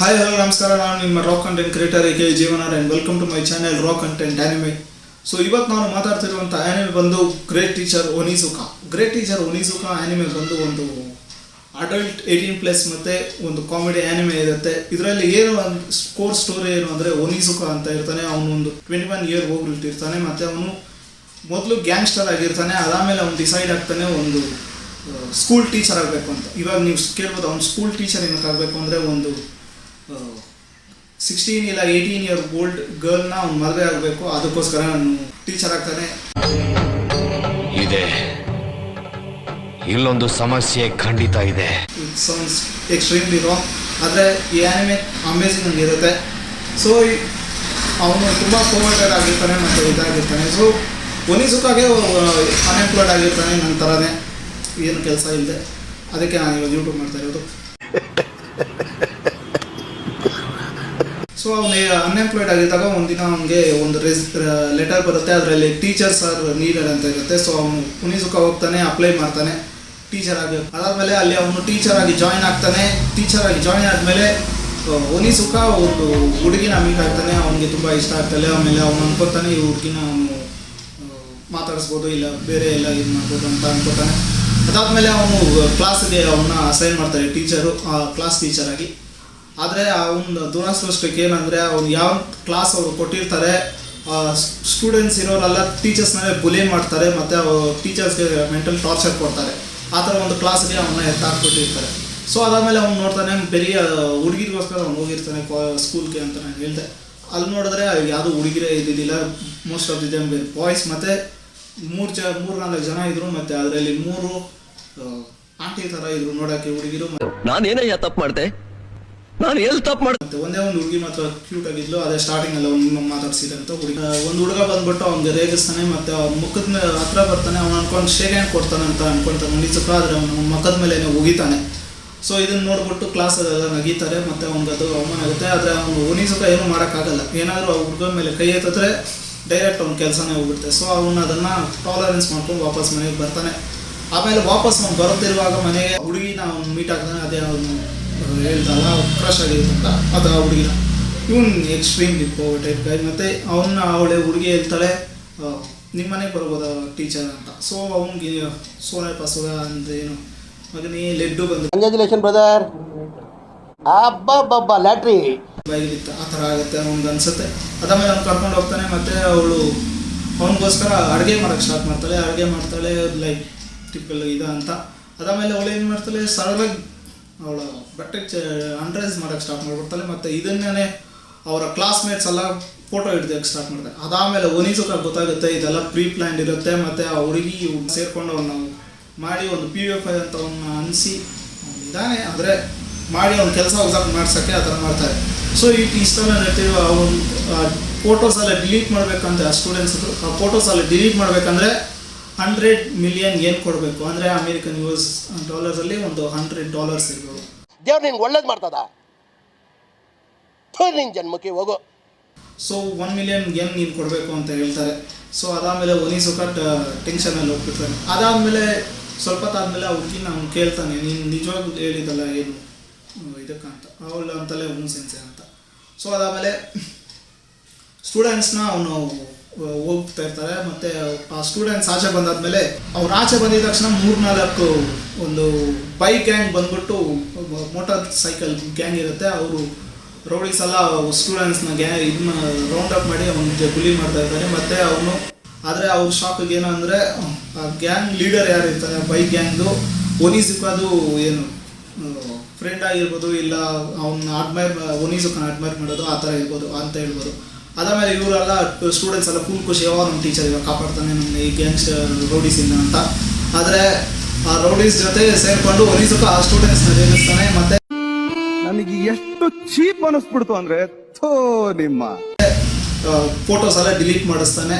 Hi hello ನಮಸ್ಕಾರ, ನಾನು ನಿಮ್ಮ rock content creator A K ಜೀವನಾರ್ and welcome to my channel rock content anime. So ಇವತ್ತು ನಾನು ಮಾತಾಡ್ತಿರುವಂಥ ಆ್ಯನಿಮೆ ಬಂದು great teacher Onizuka. Great teacher Onizuka anime ಬಂದು ಒಂದು ಅಡಲ್ಟ್ 18+ ಮತ್ತು ಒಂದು ಕಾಮಿಡಿ ಆ್ಯನಿಮೆ ಇರುತ್ತೆ. ಇದರಲ್ಲಿ ಏನು ಒಂದು ಕೋರ್ ಸ್ಟೋರಿ ಏನು ಅಂದರೆ, ಒನಿಸುಕಾ ಅಂತ ಇರ್ತಾನೆ, ಅವನು ಒಂದು 21 ಇಯರ್ ಹೋಗ್ಬಿಟ್ಟಿರ್ತಾನೆ ಮತ್ತು ಅವನು ಮೊದಲು ಗ್ಯಾಂಗ್ಸ್ಟರ್ ಆಗಿರ್ತಾನೆ. ಅದಾದಮೇಲೆ ಅವನು ಡಿಸೈಡ್ ಆಗ್ತಾನೆ ಒಂದು ಸ್ಕೂಲ್ ಟೀಚರ್ ಆಗಬೇಕು ಅಂತ. ಇವಾಗ ನೀವು ಕೇಳ್ಬೋದು, ಅವ್ನು ಸ್ಕೂಲ್ ಟೀಚರ್ ಏನಕ್ಕೆ ಆಗಬೇಕು ಅಂದರೆ, ಒಂದು 16 ಇಲ್ಲ 18 ಇಯರ್ ಓಲ್ಡ್ ಗರ್ಲ್ನ ಅವ್ನು ಮದುವೆ ಆಗಬೇಕು, ಅದಕ್ಕೋಸ್ಕರ ಅವನು ಟೀಚರ್ ಆಗ್ತಾನೆ. ಇದೆ ಇಲ್ಲೊಂದು ಸಮಸ್ಯೆ ಖಂಡಿತ ಇದೆ. ಇಟ್ ಸೌಂಡ್ಸ್ ಎಕ್ಸ್ಟ್ರೀಮ್ಲಿ ರಾಂಗ್, ಆದರೆ ಈ ಆ್ಯನಿಮೆ ಅಮೇಝಿಂಗ್ ಆಗಿರುತ್ತೆ. ಸೊ ಅವನು ತುಂಬ ಪವರ್ಟೆಡ್ ಆಗಿರ್ತಾನೆ ಮತ್ತು ಇದಾಗಿರ್ತಾನೆ. ಸೊ ಒನಿಸುಕಾಗೆ ಅನ್ಎಂಪ್ಲಾಯ್ಡ್ ಆಗಿರ್ತಾನೆ, ನನ್ನ ಥರನೇ ಏನು ಕೆಲಸ ಇಲ್ಲದೆ. ಅದಕ್ಕೆ ನಾನು ಇವಾಗ ಯೂಟ್ಯೂಬ್ ಮಾಡ್ತಾ ಇರೋದು. ಸೊ ಅವನು ಅನ್ಎಂಪ್ಲಾಯ್ಡ್ ಆಗಿದ್ದಾಗ ಒಂದಿನ ಅವನಿಗೆ ಒಂದು ಲೆಟರ್ ಬರುತ್ತೆ, ಅದರಲ್ಲಿ ಟೀಚರ್ಸ್ ಆರ್ ನೀಡೆಡ್ ಅಂತ ಇರುತ್ತೆ. ಸೊ ಅವನು ಒನಿಸುಕಾ ಹೋಗ್ತಾನೆ, ಅಪ್ಲೈ ಮಾಡ್ತಾನೆ ಟೀಚರ್ ಆಗಿ. ಅದಾದಮೇಲೆ ಅಲ್ಲಿ ಅವನು ಟೀಚರ್ ಆಗಿ ಜಾಯ್ನ್ ಆಗ್ತಾನೆ. ಟೀಚರ್ ಆಗಿ ಜಾಯ್ನ್ ಆದಮೇಲೆ ಒನಿಸುಕಾ ಒಂದು ಹುಡುಗಿನ ಮೀಟ್ ಆಗ್ತಾನೆ. ಅವನಿಗೆ ತುಂಬ ಇಷ್ಟ ಆಗ್ತಾನೆ. ಆಮೇಲೆ ಅವನು ಅನ್ಕೋತಾನೆ ಈ ಹುಡುಗಿನ ಅವನು ಮಾತಾಡಿಸ್ಬೋದು, ಇಲ್ಲ ಬೇರೆ ಎಲ್ಲ ಇದು ಮಾಡ್ಬೋದು ಅಂತ ಅನ್ಕೋತಾನೆ. ಅದಾದಮೇಲೆ ಅವನು ಕ್ಲಾಸ್ಗೆ ಅವನ್ನ ಅಸೈನ್ ಮಾಡ್ತಾರೆ ಟೀಚರು, ಕ್ಲಾಸ್ ಟೀಚರ್ ಆಗಿ. ಆದರೆ ಅವನು ದುರದೃಷ್ಟಕ್ಕೆ ಏನಂದರೆ, ಅವ್ನು ಯಾವ ಕ್ಲಾಸ್ ಅವರು ಕೊಟ್ಟಿರ್ತಾರೆ, ಸ್ಟೂಡೆಂಟ್ಸ್ ಇರೋರೆಲ್ಲ ಟೀಚರ್ಸ್ನಲ್ಲೇ ಬುಲಿ ಮಾಡ್ತಾರೆ ಮತ್ತು ಟೀಚರ್ಸ್ಗೆ ಮೆಂಟಲ್ ಟಾರ್ಚರ್ ಕೊಡ್ತಾರೆ. ಆ ಥರ ಒಂದು ಕ್ಲಾಸ್ಗೆ ಅವನ್ನ ಎತ್ತಾಕ್ಬಿಟ್ಟಿರ್ತಾರೆ. ಸೊ ಅದಾದಮೇಲೆ ಅವ್ನು ನೋಡ್ತಾನೆ, ಬೇರೆ ಹುಡುಗಿರಿಗೋಸ್ಕರ ಅವ್ನು ಹೋಗಿರ್ತಾನೆ ಸ್ಕೂಲ್ಗೆ ಅಂತ ನಾನು ಹೇಳಿದೆ. ಅಲ್ಲಿ ನೋಡಿದ್ರೆ ಯಾವುದೂ ಹುಡುಗಿರೇ ಇದ್ದಿದ್ದಿಲ್ಲ. Most of the time boys ಮತ್ತು 3-4 ಜನ ಇದ್ರು. ಮತ್ತು ಅದರಲ್ಲಿ 3 ಆಂಟಿ ಥರ ಇದ್ರು ನೋಡೋಕ್ಕೆ ಹುಡುಗಿರು. ನಾನೇನಯ್ಯ ತಪ್ಪು ಮಾಡಿದೆ, ನಾನು ಎಲ್ಲಿ ತಪ್ಪು ಮಾಡಿದೆ? ಮತ್ತೆ ಒಂದೇ ಒಂದು ಹುಡುಗಿ ಮಾತ್ರ ಕ್ಯೂಟ್ ಆಗಿದ್ಲು. ಅದೇ ಸ್ಟಾರ್ಟಿಂಗ್ ಅಲ್ಲಿ ಅವ್ನು ಮಾತಾಡ್ಸಿದಂತ ಹುಡುಗಿ. ಒಂದು ಹುಡುಗ ಬಂದ್ಬಿಟ್ಟು ಅವ್ನಿಗೆ ರೇಗಿಸ್ತಾನೆ ಮತ್ತು ಅವ್ನ ಮುಖದ ಹತ್ರ ಬರ್ತಾನೆ. ಅವ್ನು ಅನ್ಕೊಂಡು ಶೇಕ್ ಹ್ಯಾಂಡ್ ಕೊಡ್ತಾನೆ ಅಂತ ಅನ್ಕೊಂತಾನೆ ಒನಿಸುಕಾ, ಆದರೆ ಅವನು ಮುಖದ ಮೇಲೆ ಉಗಿತಾನೆ. ಸೊ ಇದನ್ನು ನೋಡ್ಬಿಟ್ಟು ಕ್ಲಾಸಲ್ಲೆಲ್ಲ ನಗೀತಾರೆ ಮತ್ತು ಅವ್ನಿಗದು ಅವಮಾನ ಆಗುತ್ತೆ. ಆದರೆ ಅವನು ಒನಿಸುಕಾ ಏನೂ ಮಾಡೋಕ್ಕಾಗಲ್ಲ. ಏನಾದರೂ ಆ ಹುಡುಗನ ಮೇಲೆ ಕೈ ಎತ್ತಿದ್ರೆ ಡೈರೆಕ್ಟ್ ಅವ್ನ ಕೆಲಸನೇ ಹೋಗ್ಬಿಡುತ್ತೆ. ಸೊ ಅವನು ಅದನ್ನು ಟಾಲರೆನ್ಸ್ ಮಾಡ್ಕೊಂಡು ವಾಪಸ್ ಮನೆಗೆ ಬರ್ತಾನೆ. ಆಮೇಲೆ ವಾಪಸ್ ಅವ್ನು ಬರುತ್ತಿರುವಾಗ ಮನೆಗೆ ಹುಡುಗಿನ ಅವ್ನು ಮೀಟ್ ಆಗ್ತಾನೆ. ಅದೇ ಅವನು ಹೇಳ್ದಲ್ಲ ಕ್ರಶ್ ಆಗಿರುತ್ತಂತ, ಅದು ಆ ಹುಡುಗಿನ. ಇವನು ಎಕ್ಸ್ಟ್ರೀಮ್ಲಿ ಪವರ್ಟೆಡ್ ಗೈ. ಮತ್ತು ಅವಳೆ ಹುಡುಗಿ ಹೇಳ್ತಾಳೆ, ನಿಮ್ಮ ಮನೆಗೆ ಬರ್ಬೋದ ಟೀಚರ್ ಅಂತ. ಸೊ ಅವ್ನಿಗೆ ಸೋನೆ ಪಸುಗ ಅಂತ ಏನು ಮಗನೇ ಲೆಡ್ಡು ಬಂದು ಕಂಗ್ರ್ಯಾಚುಲೇಷನ್ ಬ್ರದರ್, ಅಬ್ಬಬ್ಬಬ್ಬ ಲ್ಯಾಟ್ರಿ ಬೈಗಿತ್ತು. ಆ ಥರ ಆಗುತ್ತೆ ಅವ್ನಿಗೆ ಅನಿಸುತ್ತೆ. ಅದಾದಮೇಲೆ ಅವ್ನು ಕರ್ಕೊಂಡು ಹೋಗ್ತಾನೆ ಮತ್ತು ಅವಳು ಅವನಿಗೋಸ್ಕರ ಅಡುಗೆ ಮಾಡೋಕ್ಕೆ ಸ್ಟಾರ್ಟ್ ಮಾಡ್ತಾಳೆ. ಅಡುಗೆ ಮಾಡ್ತಾಳೆ ಲೈಕ್ ಟಿಪ್ಪಲ್ ಇದು ಅಂತ. ಅದಾದಮೇಲೆ ಅವಳು ಏನು ಮಾಡ್ತಾಳೆ, ಸರಳಾಗಿ ಅವಳ ಬಟ್ಟೆ ಅಂಡ್ರೈಸ್ ಮಾಡೋಕ್ಕೆ ಸ್ಟಾರ್ಟ್ ಮಾಡಿಬಿಡ್ತಾಳೆ. ಮತ್ತು ಇದನ್ನೇ ಅವರ ಕ್ಲಾಸ್ಮೇಟ್ಸ್ ಎಲ್ಲ ಫೋಟೋ ಹಿಡ್ದಕ್ಕೆ ಸ್ಟಾರ್ಟ್ ಮಾಡ್ತಾರೆ. ಅದಾದಮೇಲೆ ಒನಿಸುಕಾ ಗೊತ್ತಾಗುತ್ತೆ ಇದೆಲ್ಲ ಪ್ರೀ ಪ್ಲ್ಯಾನ್ಡ್ ಇರುತ್ತೆ. ಮತ್ತು ಆ ಹುಡುಗಿ ಸೇರಿಕೊಂಡು ಅವನ್ನ ಮಾಡಿ ಒಂದು PFI ಅಂತ ಅವನ್ನ ಅನಿಸಿ ಇದ್ದಾನೆ, ಆದರೆ ಮಾಡಿ ಅವ್ನ ಕೆಲಸ ಮಾಡ್ಸೋಕ್ಕೆ ಆ ಥರ ಮಾಡ್ತಾರೆ. ಸೊ ಇಷ್ಟೆಲ್ಲ ನಡೀತಿರೋ ಅವನು ಫೋಟೋಸ್ ಎಲ್ಲ ಡಿಲೀಟ್ ಮಾಡಬೇಕಂತ ಆ ಸ್ಟೂಡೆಂಟ್ಸ್ ಇದ್ರು. ಆ ಫೋಟೋಸ್ ಎಲ್ಲ ಡಿಲೀಟ್ ಮಾಡಬೇಕಂದ್ರೆ 100 ಮಿಲಿಯನ್ ಏನು ಕೊಡಬೇಕು ಅಂದರೆ, ಅಮೇರಿಕನ್ US ಡಾಲರ್ಸಲ್ಲಿ ಒಂದು $100 ಇರ್ಬೋದು. ದೇವ್ರು ನಿನ್ಗೆ ಒಳ್ಳೇದು ಮಾಡ್ತದ, ನಿನ್ನ ಜನ್ಮಕ್ಕೆ ಹೋಗು. ಸೊ 1 ಮಿಲಿಯನ್ ಏನು ನೀನು ಕೊಡಬೇಕು ಅಂತ ಹೇಳ್ತಾರೆ. ಸೊ ಅದಾದಮೇಲೆ ಒನಿಸುಕಾ ಟೆನ್ಷನಲ್ಲಿ ಹೋಗ್ಬಿಡ್ತಾನೆ. ಅದಾದಮೇಲೆ ಸ್ವಲ್ಪ ಹೊತ್ತಾದಮೇಲೆ ಆ ಹುಡುಗಿನ ಅವ್ನು ಕೇಳ್ತಾನೆ, ನೀನು ನಿಜವಾಗ್ಲೂ ಹೇಳಿದಲ್ಲ ಏನು ಇದಕ್ಕಂತ. ಅವಳು ಅಂತಲೇ ಸೆನ್ಸೆ ಅಂತ. ಸೊ ಅದಾದಮೇಲೆ ಸ್ಟೂಡೆಂಟ್ಸ್ನ ಅವನು ಹೋಗ್ತಾ ಇರ್ತಾರೆ. ಮತ್ತು ಆ ಸ್ಟೂಡೆಂಟ್ಸ್ ಆಚೆ ಬಂದಾದ್ಮೇಲೆ ಅವ್ರು ಆಚೆ ಬಂದಿದ ತಕ್ಷಣ 3-4 ಒಂದು ಬೈಕ್ ಗ್ಯಾಂಗ್ ಬಂದ್ಬಿಟ್ಟು, ಮೋಟಾರ್ ಸೈಕಲ್ ಗ್ಯಾಂಗ್ ಇರುತ್ತೆ, ಅವರು ರೌಡೀಸ್ ಎಲ್ಲ ಸ್ಟೂಡೆಂಟ್ಸ್ನ ಇದನ್ನ ರೌಂಡ್ ಅಪ್ ಮಾಡಿ ಅವನಿಗೆ ಬುಲಿ ಮಾಡ್ತಾ ಇರ್ತಾರೆ. ಮತ್ತು ಅವನು ಆದರೆ ಅವ್ರ ಶಾಕಿಗೆ ಏನು ಅಂದರೆ, ಆ ಗ್ಯಾಂಗ್ ಲೀಡರ್ ಯಾರು ಇರ್ತಾರೆ ಬೈಕ್ ಗ್ಯಾಂಗ್ದು, ಒನಿಸುಕಾದು ಏನು ಫ್ರೆಂಡ್ ಆಗಿರ್ಬೋದು, ಇಲ್ಲ ಅವನ್ನ ಒನಿಸುಕಾನ ಅಡ್ಮೈರ್ ಮಾಡೋದು ಆ ಥರ ಇರ್ಬೋದು ಅಂತ ಹೇಳ್ಬೋದು. ಅದಾದಮೇಲೆ ಇವರೆಲ್ಲ ಸ್ಟೂಡೆಂಟ್ಸ್ ಎಲ್ಲ ಫುಲ್ ಖುಷಿ, ಯಾವಾಗ ನಮ್ಮ ಟೀಚರ್ ಇವಾಗ ಕಾಪಾಡ್ತಾನೆ ನಮ್ಮ ಈ ಗ್ಯಾಂಗ್ಸ್ಟರ್ ರೌಡೀಸಿಂದ ಅಂತ. ಆದರೆ ಆ ರೌಡೀಸ್ ಜೊತೆ ಸೇರಿಕೊಂಡು ಒನಿಸುಕಾ ಆ ಸ್ಟೂಡೆಂಟ್ಸ್ನ ರೇಗಿಸ್ತಾನೆ. ಮತ್ತು ನನಗೆ ಎಷ್ಟು ಚೀಪ್ ಅನಿಸ್ಬಿಡ್ತು ಅಂದರೆ, ನಿಮ್ಮ ಫೋಟೋಸ್ ಎಲ್ಲ ಡಿಲೀಟ್ ಮಾಡಿಸ್ತಾನೆ.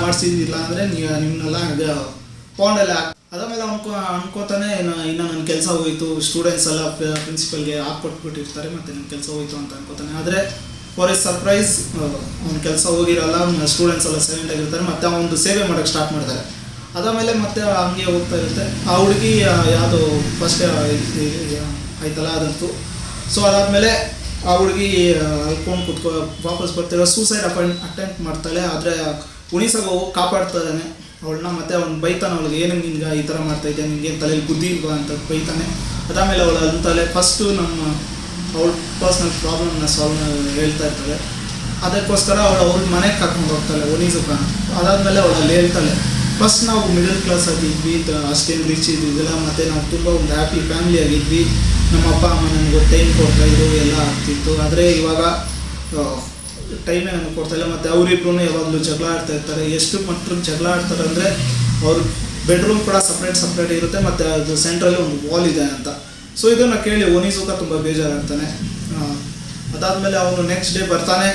ಮಾಡಿಸಿದ್ದಿಲ್ಲ ಅಂದರೆ ನಿಮ್ಮನ್ನೆಲ್ಲ ಪಾಂಡೆಲ್ಲ ಅದಾದಮೇಲೆ ಅನ್ಕೋತಾನೆ, ಇನ್ನು ನನ್ನ ಕೆಲಸ ಹೋಯಿತು, ಸ್ಟೂಡೆಂಟ್ಸ್ ಎಲ್ಲ ಪ್ರಿನ್ಸಿಪಲ್ಗೆ ಹಾಕ್ಕೊಟ್ಬಿಟ್ಟಿರ್ತಾರೆ ಮತ್ತು ನನ್ನ ಕೆಲಸ ಹೋಯಿತು ಅಂತ ಅನ್ಕೋತಾನೆ. ಆದರೆ ಫಾರ್ ಎ ಸರ್ಪ್ರೈಸ್ ಅವ್ನ ಕೆಲಸ ಹೋಗಿರಲ್ಲ. ಸ್ಟೂಡೆಂಟ್ಸ್ ಎಲ್ಲ ಸೈಲೆಂಟ್ ಆಗಿರ್ತಾರೆ ಮತ್ತು ಅವನು ಸೇವೆ ಮಾಡೋಕ್ಕೆ ಸ್ಟಾರ್ಟ್ ಮಾಡ್ತಾರೆ. ಅದಾದಮೇಲೆ ಮತ್ತೆ ಹಂಗೆ ಹೋಗ್ತಾ ಇರುತ್ತೆ. ಆ ಹುಡುಗಿ ಯಾವುದು ಫಸ್ಟ್ ಆಯ್ತಲ್ಲ ಅದಂತೂ. ಸೊ ಅದಾದಮೇಲೆ ಆ ಹುಡುಗಿ ಅಲ್ಕೊಂಡು ಕುತ್ಕೊ ವಾಪಸ್ ಬರ್ತಿರೋ ಸೂಸೈಡ್ ಅಟೆಂಪ್ಟ್ ಮಾಡ್ತಾಳೆ. ಆದರೆ ಉಣಿಸಾಗ ಹೋಗಿ ಕಾಪಾಡ್ತಾನೆ ಅವಳನ್ನ. ಮತ್ತು ಅವ್ನು ಬೈತಾನೆ ಅವಳಿಗೆ, ಏನಂಗೆ ನಿನ್ಗೆ ಈ ಥರ ಮಾಡ್ತಾಯಿದ್ದೆ, ನಿನಗೆ ತಲೆಯಲ್ಲಿ ಬುದ್ಧಿ ಇಲ್ವಾ ಅಂತ ಬೈತಾನೆ. ಅದಾದಮೇಲೆ ಅವಳು ಅಂತಾಳೆ, ಫಸ್ಟು ಅವಳ ಪರ್ಸ್ನಲ್ ಪ್ರಾಬ್ಲಮ್ನ ಹೇಳ್ತಾ ಇರ್ತಾಳೆ. ಅದಕ್ಕೋಸ್ಕರ ಅವ್ರ ಮನೆಗೆ ಕರ್ಕೊಂಡು ಹೋಗ್ತಾಳೆ ಒನಿಸುಕನ. ಅದಾದಮೇಲೆ ಅವಳು ಹೇಳ್ತಾಳೆ, ಫಸ್ಟ್ ನಾವು ಮಿಡಲ್ ಕ್ಲಾಸ್ ಆಗಿದ್ವಿ, ಅಷ್ಟೇನು ರಿಚ್ ಇದ್ದಿದ್ದಿಲ್ಲ, ಮತ್ತು ನಾವು ತುಂಬ ಒಂದು ಹ್ಯಾಪಿ ಫ್ಯಾಮಿಲಿ ಆಗಿದ್ವಿ. ನಮ್ಮ ಅಪ್ಪ ಅಮ್ಮ ನನಗೆ ಟೈಮ್ ಕೊಡ್ತಾಯಿದ್ರು, ಎಲ್ಲ ಆಗ್ತಿತ್ತು. ಆದರೆ ಇವಾಗ ಟೈಮೇ ನನಗೆ ಕೊಡ್ತಾಯಿಲ್ಲ. ಮತ್ತು ಅವರಿಬ್ರು ಯಾವಾಗಲೂ ಜಗಳ ಆಡ್ತಾ ಇರ್ತಾರೆ. ಎಷ್ಟು ಮಟ್ಟಿಗೆ ಜಗಳ ಆಡ್ತಾರೆ ಅಂದರೆ ಅವ್ರ ಬೆಡ್ರೂಮ್ ಕೂಡ ಸಪ್ರೇಟ್ ಇರುತ್ತೆ, ಮತ್ತು ಅದು ಸೆಂಟ್ರಲ್ಲಿ ಒಂದು ವಾಲ್ ಇದೆ ಅಂತ. ಸೊ ಇದನ್ನು ಕೇಳಿ ಒನಿಸುಕ ತುಂಬ ಬೇಜಾರಾಗ್ತಾನೆ. ಅದಾದಮೇಲೆ ಅವನು ನೆಕ್ಸ್ಟ್ ಡೇ ಬರ್ತಾನೆ.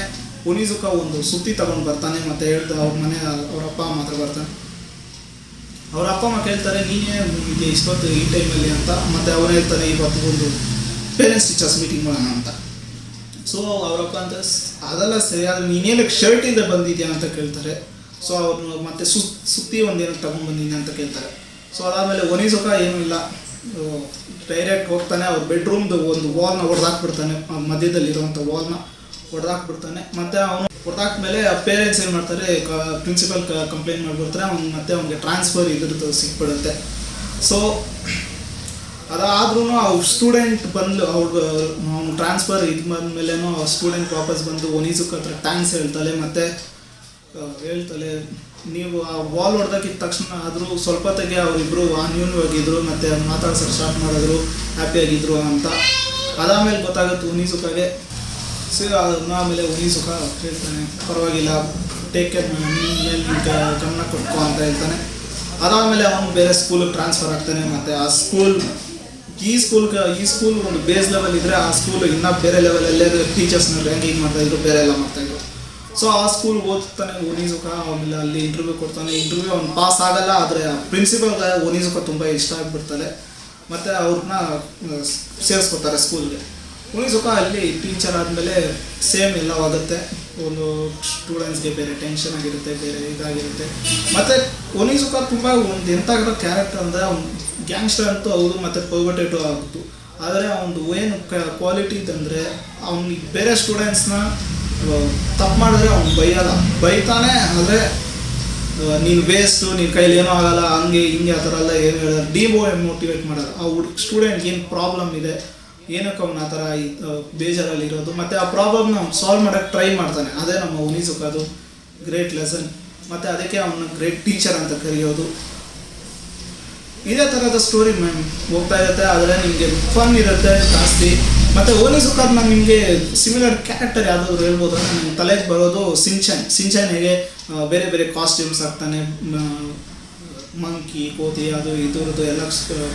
ಒನಿಸುಕ ಒಂದು ಸುತ್ತಿ ತಗೊಂಡು ಬರ್ತಾನೆ ಮತ್ತು ಹೇಳ್ತಾ ಅವ್ರ ಅಪ್ಪ ಅಮ್ಮ ಹತ್ರ ಬರ್ತಾನೆ. ಅವ್ರ ಅಪ್ಪ ಅಮ್ಮ ಕೇಳ್ತಾರೆ, ನೀನೇ ನಿಮಗೆ ಇಷ್ಟೊತ್ತು ಈ ಟೈಮಲ್ಲಿ ಅಂತ. ಮತ್ತು ಅವನು ಹೇಳ್ತಾನೆ, ಇವತ್ತು ಒಂದು ಪೇರೆಂಟ್ಸ್ ಟೀಚರ್ಸ್ ಮೀಟಿಂಗ್ ಮಾಡೋಣ ಅಂತ. ಸೊ ಅವರಪ್ಪ ಅಂತ, ಅದೆಲ್ಲ ಸರಿ, ಆದರೆ ನೀನೇನಕ್ಕೆ ಶರ್ಟಿಂದ ಬಂದಿದ್ಯಾ ಅಂತ ಕೇಳ್ತಾರೆ. ಸೊ ಅವ್ರನ್ನ ಮತ್ತೆ ಸುತ್ತಿ ಒಂದೇನಕ್ಕೆ ತಗೊಂಡ್ಬಂದಿದ್ದೀನಿ ಅಂತ ಕೇಳ್ತಾರೆ. ಸೊ ಅದಾದಮೇಲೆ ಒನಿಸುಕ ಏನೂ ಇಲ್ಲ, ಡೈರೆಕ್ಟ್ ಹೋಗ್ತಾನೆ. ಅವ್ರ ಬೆಡ್ರೂಮ್ದು ಒಂದು ವಾಲ್ನ ಹೊಡೆದಾಕ್ಬಿಡ್ತಾನೆ, ಮಧ್ಯದಲ್ಲಿರುವಂಥ ವಾಲ್ನ ಹೊಡೆದಾಕ್ಬಿಡ್ತಾನೆ. ಮತ್ತು ಅವನು ಹೊಡೆದಾಕ್ಮೇಲೆ ಪೇರೆಂಟ್ಸ್ ಏನು ಮಾಡ್ತಾರೆ, ಪ್ರಿನ್ಸಿಪಲ್ ಕಂಪ್ಲೇಂಟ್ ಮಾಡಿಬಿಡ್ತಾರೆ. ಮತ್ತೆ ಅವ್ನಿಗೆ ಟ್ರಾನ್ಸ್ಫರ್ ಇದ್ರದ್ದು ಸಿಕ್ಬಿಡುತ್ತೆ. ಸೊ ಅದಾದ್ರೂ ಅವ್ರ ಸ್ಟೂಡೆಂಟ್ ಬಂದು ಅವನು ಟ್ರಾನ್ಸ್ಫರ್ ಇದು ಬಂದಮೇಲೆನೂ ಅವ್ರ ಸ್ಟೂಡೆಂಟ್ ವಾಪಸ್ ಬಂದು ಒನಿಸುಕ ಹತ್ರ ಥ್ಯಾಂಕ್ಸ್ ಹೇಳ್ತಾಳೆ. ಮತ್ತು ಹೇಳ್ತಾಳೆ, ನೀವು ಆ ವಾಲ್ ಹೊಡೆದಕ್ಕಿದ್ದ ತಕ್ಷಣ ಆದರೂ ಸ್ವಲ್ಪ ಹೊತ್ತಿಗೆ ಅವರಿಬ್ಬರು ಅನ್ಯೂನ್ಯವಾಗಿದ್ದರು, ಮತ್ತು ಮಾತಾಡ್ಸೋಕ್ಕೆ ಸ್ಟಾರ್ಟ್ ಮಾಡಿದ್ರು, ಹ್ಯಾಪಿಯಾಗಿದ್ದರು ಅಂತ. ಅದಾದಮೇಲೆ ಗೊತ್ತಾಗುತ್ತೆ ಒನಿಸುಕಾಗೆ. ಸೊ ಆಮೇಲೆ ಒನಿಸುಕ ಹೇಳ್ತಾನೆ, ಪರವಾಗಿಲ್ಲ, ಟೇಕ್ ಕೇರ್, ನೀನು ಗಮನ ಕೊಟ್ಕೋ ಅಂತ ಹೇಳ್ತಾನೆ. ಅದಾದಮೇಲೆ ಅವನು ಬೇರೆ ಸ್ಕೂಲಿಗೆ ಟ್ರಾನ್ಸ್ಫರ್ ಆಗ್ತಾನೆ. ಮತ್ತು ಆ ಈ ಸ್ಕೂಲ್ ಒಂದು ಬೇಸ್ ಲೆವೆಲ್ ಇದ್ದರೆ, ಆ ಸ್ಕೂಲ್ ಇನ್ನೂ ಬೇರೆ ಲೆವೆಲಲ್ಲೇ ಟೀಚರ್ಸ್ನ ರ್ಯಾಂಕಿಂಗ್ ಮಾಡ್ತಾಯಿದ್ರು, ಬೇರೆ ಎಲ್ಲ ಮಾಡ್ತಾಯಿದ್ರು. ಸೊ ಆ ಸ್ಕೂಲ್ಗೆ ಓದ್ತಾನೆ ಒನಿಸುಕ. ಆಮೇಲೆ ಅಲ್ಲಿ ಇಂಟರ್ವ್ಯೂ ಕೊಡ್ತಾನೆ. ಇಂಟರ್ವ್ಯೂ ಅವ್ನು ಪಾಸ್ ಆಗಲ್ಲ, ಆದರೆ ಪ್ರಿನ್ಸಿಪಲ್ಗೆ ಒನಿಸುಕ ತುಂಬ ಇಷ್ಟ ಆಗಿಬಿಡ್ತಾಳೆ. ಮತ್ತು ಅವ್ರನ್ನ ಸೇರಿಸ್ಕೊತಾರೆ ಸ್ಕೂಲ್ಗೆ. ಒನಿಸುಕ ಅಲ್ಲಿ ಟೀಚರ್ ಆದಮೇಲೆ ಸೇಮ್ ಎಲ್ಲವಾಗುತ್ತೆ. ಒಂದು ಸ್ಟೂಡೆಂಟ್ಸ್ಗೆ ಬೇರೆ ಟೆನ್ಷನ್ ಆಗಿರುತ್ತೆ, ಬೇರೆ ಇದಾಗಿರುತ್ತೆ. ಮತ್ತು ಒನಿಸುಕ ತುಂಬ ಒಂದು ಎಂತಾಗಿರೋ ಕ್ಯಾರೆಕ್ಟರ್ ಅಂದರೆ, ಅವ್ನು ಗ್ಯಾಂಗ್ಸ್ಟರ್ ಅಂತೂ ಹೌದು, ಮತ್ತು ಪರ್ವಟೇಟು ಆಗುತ್ತು. ಆದರೆ ಅವನು ಏನು ಕ್ವಾಲಿಟಿ ಇದ್ದಂದರೆ, ಅವ್ನಿಗೆ ಬೇರೆ ಸ್ಟೂಡೆಂಟ್ಸ್ನ ತಪ್ಪು ಮಾಡಿದ್ರೆ ಅವ್ನು ಬೈತಾನೆ. ಆದರೆ ನೀನು ವೇಸ್ಟು, ನಿನ್ನ ಕೈಲಿ ಏನೂ ಆಗಲ್ಲ, ಹಂಗೆ ಹಿಂಗೆ ಆ ಥರ ಎಲ್ಲ ಏನು ಹೇಳೋದು, ಮೋಟಿವೇಟ್ ಮಾಡೋದು. ಆ ಸ್ಟೂಡೆಂಟ್ಗೆ ಏನು ಪ್ರಾಬ್ಲಮ್ ಇದೆ, ಏನಕ್ಕೆ ಅವ್ನು ಆ ಥರ ಬೇಜಾರಲ್ಲಿ ಇರೋದು, ಮತ್ತು ಆ ಪ್ರಾಬ್ಲಮ್ನ ಅವ್ನು ಸಾಲ್ವ್ ಮಾಡೋಕ್ಕೆ ಟ್ರೈ ಮಾಡ್ತಾನೆ. ಅದೇ ನಮ್ಮ ಒನಿಸುಕ, ಅದು ಗ್ರೇಟ್ ಲೆಸನ್. ಮತ್ತು ಅದಕ್ಕೆ ಅವನ್ನ ಗ್ರೇಟ್ ಟೀಚರ್ ಅಂತ ಕರೆಯೋದು. ಇದೇ ಥರದ ಸ್ಟೋರಿ ಹೋಗ್ತಾ ಇರುತ್ತೆ. ಆದರೆ ನಿಮಗೆ ಫನ್ ಇರುತ್ತೆ ಜಾಸ್ತಿ. ಮತ್ತು ಒನಿಸುಕಾದ ನಾನು ನಿಮಗೆ ಸಿಮಿಲರ್ ಕ್ಯಾರೆಕ್ಟರ್ ಯಾವುದಾದ್ರು ಹೇಳ್ಬೋದು ಅಂದರೆ, ನನ್ನ ತಲೆಗೆ ಬರೋದು ಸಿಂಚನ್ ಹೇಗೆ ಬೇರೆ ಬೇರೆ ಕಾಸ್ಟ್ಯೂಮ್ಸ್ ಹಾಕ್ತಾನೆ, ಮಂಕಿ, ಕೋತಿ, ಅದು ಇದ್ರದ್ದು ಎಲ್ಲ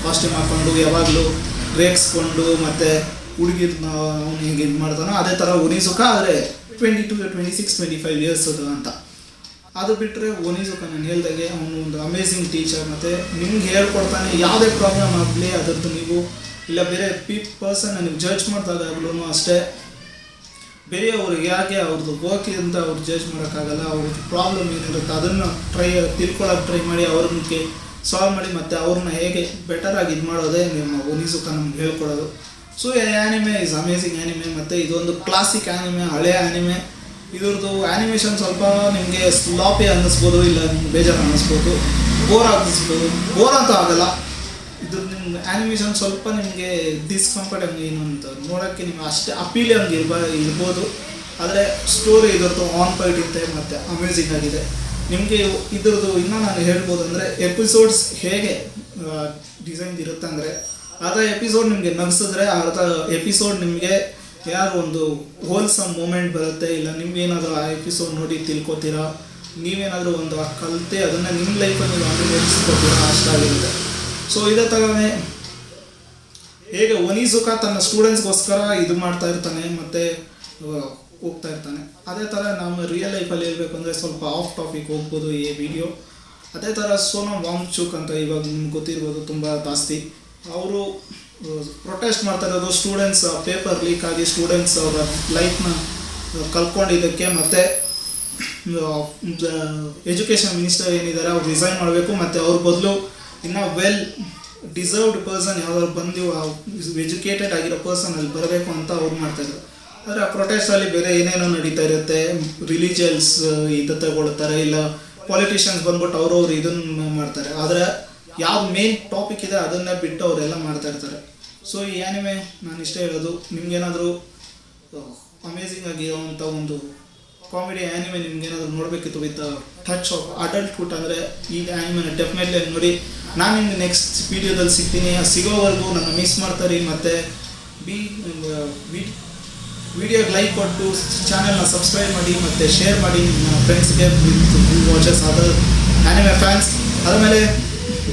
ಕಾಸ್ಟ್ಯೂಮ್ ಹಾಕ್ಕೊಂಡು ಯಾವಾಗಲೂ ರೇಗಿಸ್ಕೊಂಡು ಮತ್ತು ಹುಡುಗಿರ್ನ ಅವ್ನು ಹಿಂಗೆ ಇದು ಮಾಡ್ತಾನೋ, ಅದೇ ಥರ ಒನಿಸುಕ. ಆದರೆ 22, 26, 25 ಇಯರ್ಸ್ ಅದು ಅಂತ. ಅದು ಬಿಟ್ಟರೆ ಒನಿಸುಕ ನಾನು ಹೇಳ್ದಾಗೆ ಅವನು ಒಂದು ಅಮೇಝಿಂಗ್ ಟೀಚರ್. ಮತ್ತು ನಿಮ್ಗೆ ಹೇಳ್ಕೊಡ್ತಾನೆ, ಯಾವುದೇ ಪ್ರಾಬ್ಲಮ್ ಆಗಲಿ ಅದರದ್ದು ನೀವು ಇಲ್ಲ ಬೇರೆ ಪರ್ಸನ್ ನೀವು ಜಡ್ಜ್ ಮಾಡಿದಾಗಲೂ ಅಷ್ಟೇ, ಬೇರೆಯವ್ರಿಗೆ ಯಾಕೆ ಅವ್ರದ್ದು ವರ್ಕಿಂದ ಅವ್ರು ಜಡ್ಜ್ ಮಾಡೋಕ್ಕಾಗಲ್ಲ. ಅವ್ರದ್ದು ಪ್ರಾಬ್ಲಮ್ ಏನಿರುತ್ತೆ ಅದನ್ನು ತಿಳ್ಕೊಳ್ಳೋಕೆ ಟ್ರೈ ಮಾಡಿ, ಅವ್ರಿಗೆ ಸಾಲ್ವ್ ಮಾಡಿ, ಮತ್ತು ಅವ್ರನ್ನ ಹೇಗೆ ಬೆಟರಾಗಿ ಇದು ಮಾಡೋದೇ ನಿಮ್ಮ ಒನಿಸುಕ ನಮ್ಗೆ ಹೇಳ್ಕೊಡೋದು. So anime is amazing anime. ಮತ್ತು ಇದೊಂದು ಕ್ಲಾಸಿಕ್ ಆ್ಯನಿಮೆ, ಹಳೆಯ ಆ್ಯನಿಮೆ. ಇದ್ರದ್ದು ಆ್ಯನಿಮೇಷನ್ ಸ್ವಲ್ಪ ನಿಮಗೆ ಸ್ಲಾಪಿ ಅನ್ನಿಸ್ಬೋದು, ಇಲ್ಲ ನಿಮ್ಗೆ ಬೇಜಾರು ಅನ್ನಿಸ್ಬೋದು, ಬೋರ್ ಅನ್ನಿಸ್ಬೋದು. ಬೋರ್ ಅಂತೂ ಆಗಲ್ಲ. ಇದು ನಿಮ್ಮ ಆ್ಯನಿಮೇಷನ್ ಸ್ವಲ್ಪ ನಿಮಗೆ ಡಿಸ್ಕಂಫರ್ಟ್ ಏನು ಅಂತ ನೋಡೋಕ್ಕೆ ನಿಮ್ಗೆ ಅಷ್ಟೇ ಅಪೀಲ್ ಹಂಗೆ ಇರ್ಬೋದು. ಆದರೆ ಸ್ಟೋರಿ ಇದ್ರದ್ದು ಆನ್ ಪಾಯಿಂಟ್ ಇರುತ್ತೆ ಮತ್ತು ಅಮೇಝಿಂಗ್ ಆಗಿದೆ. ನಿಮಗೆ ಇದ್ರದ್ದು ಇನ್ನೂ ನಾನು ಹೇಳ್ಬೋದು ಅಂದರೆ, ಎಪಿಸೋಡ್ಸ್ ಹೇಗೆ ಡಿಸೈನ್ ಇರುತ್ತೆ ಅಂದರೆ, ಅರ್ಧ ಎಪಿಸೋಡ್ ನಿಮಗೆ ನಗಿಸಿದ್ರೆ ಅರ್ಧ ಎಪಿಸೋಡ್ ನಿಮಗೆ ಯಾರು ಒಂದು ಹೋಲ್ಸಮ್ ಮೂಮೆಂಟ್ ಬರುತ್ತೆ, ಇಲ್ಲ ನಿಮ್ಗೇನಾದರೂ ಆ ಎಪಿಸೋಡ್ ನೋಡಿ ತಿಳ್ಕೊತೀರಾ, ನೀವೇನಾದರೂ ಒಂದು ಕಲಿತೆ ಅದನ್ನು ನಿಮ್ಮ ಲೈಫಲ್ಲಿ ನೀವು ಅನುಭವಿಸ್ಕೊತೀರಾ, ಅಷ್ಟಾಗಿರುತ್ತೆ. ಸೊ ಇದೇ ಥರನೇ ಹೇಗೆ ಒನಿಸುಕ ತನ್ನ ಸ್ಟೂಡೆಂಟ್ಸ್ಗೋಸ್ಕರ ಇದು ಮಾಡ್ತಾ ಇರ್ತಾನೆ ಮತ್ತು ಹೋಗ್ತಾ ಇರ್ತಾನೆ, ಅದೇ ಥರ ನಾವು ರಿಯಲ್ ಲೈಫಲ್ಲಿ ಹೇಳ್ಬೇಕು ಅಂದರೆ ಸ್ವಲ್ಪ ಆಫ್ ಟಾಪಿಕ್ ಹೋಗ್ಬೋದು ಈ ವಿಡಿಯೋ. ಅದೇ ಥರ ಸೋನಮ್ ವಾಂಗ್ಚುಕ್ ಅಂತ ಇವಾಗ ನಿಮ್ಗೆ ಗೊತ್ತಿರ್ಬೋದು ತುಂಬ ಜಾಸ್ತಿ. ಅವರು ಪ್ರೊಟೆಸ್ಟ್ ಮಾಡ್ತಾ ಇರೋದು ಸ್ಟೂಡೆಂಟ್ಸ್ ಪೇಪರ್ ಲೀಕ್ ಆಗಿ ಸ್ಟೂಡೆಂಟ್ಸ್ ಅವರ ಲೈಫ್ನ ಕಲ್ತ್ಕೊಂಡಿದ್ದಕ್ಕೆ, ಮತ್ತು ಎಜುಕೇಷನ್ ಮಿನಿಸ್ಟರ್ ಏನಿದ್ದಾರೆ ಅವ್ರು ರಿಸೈನ್ ಮಾಡಬೇಕು, ಮತ್ತು ಅವ್ರ ಬದಲು ಇನ್ನೂ ವೆಲ್ ಡಿಸರ್ವ್ಡ್ ಪರ್ಸನ್ ಯಾವ್ದಾದ್ರು ಬಂದು ಎಜುಕೇಟೆಡ್ ಆಗಿರೋ ಪರ್ಸನ್ ಅಲ್ಲಿ ಬರಬೇಕು ಅಂತ ಅವ್ರು ಮಾಡ್ತಾಯಿದ್ರು. ಆದರೆ ಆ ಪ್ರೊಟೆಸ್ಟಲ್ಲಿ ಬೇರೆ ಏನೇನೋ ನಡೀತಾ ಇರುತ್ತೆ, ರಿಲಿಜಿಯನ್ಸ್ ಇದು ತಗೊಳ್ತಾರೆ, ಇಲ್ಲ ಪಾಲಿಟಿಷಿಯನ್ಸ್ ಬಂದ್ಬಿಟ್ಟು ಅವ್ರವ್ರು ಇದನ್ನು ಮಾಡ್ತಾರೆ. ಆದರೆ ಯಾವ ಮೇನ್ ಟಾಪಿಕ್ ಇದೆ ಅದನ್ನೇ ಬಿಟ್ಟು ಅವರೆಲ್ಲ ಮಾಡ್ತಾ ಇರ್ತಾರೆ. ಸೊ ಈ ಆ್ಯನಿಮೆ ನಾನು ಇಷ್ಟ ಹೇಳೋದು, ನಿಮ್ಗೇನಾದರೂ ಅಮೇಝಿಂಗ್ ಆಗಿರೋವಂಥ ಒಂದು ಕಾಮಿಡಿ ಆ್ಯನಿಮೆ ನಿಮ್ಗೇನಾದರೂ ನೋಡಬೇಕಿತ್ತು ವಿತ್ ಟಚ್ ಆಫ್ ಅಡಲ್ಟ್ಹುಡ್ ಅಂದರೆ ಈ ಆ್ಯನಿಮೆನ ಡೆಫಿನೆಟ್ಲಿ ನೋಡಿ. ನಾನು ನಿಮ್ಗೆ ನೆಕ್ಸ್ಟ್ ವೀಡಿಯೋದಲ್ಲಿ ಸಿಗ್ತೀನಿ. ಸಿಗೋವರೆಗೂ ನನ್ನ ಮಿಸ್ ಮಾಡ್ತಾರೆ. ಮತ್ತು ವಿಡಿಯೋಗೆ ಲೈಕ್ ಕೊಟ್ಟು ಚಾನಲ್ನ ಸಬ್ಸ್ಕ್ರೈಬ್ ಮಾಡಿ ಮತ್ತು ಶೇರ್ ಮಾಡಿ ನಿಮ್ಮ ಫ್ರೆಂಡ್ಸ್ಗೆ, ವಾಚರ್ಸ್, ಅದರ್ ಆ್ಯನಿಮೆ ಫ್ಯಾನ್ಸ್. ಆದಮೇಲೆ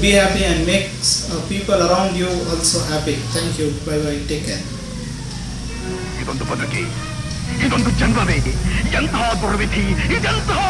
be happy and make people around you also happy. Thank you. Bye bye. Take care. ಇದೊಂದು ಬದುಕಿ, ಇದೊಂದು ಜನ್ಮವೇ, ಎಂತಹ ದುರ್ವಿಧಿ, ಇದೆಂತಹ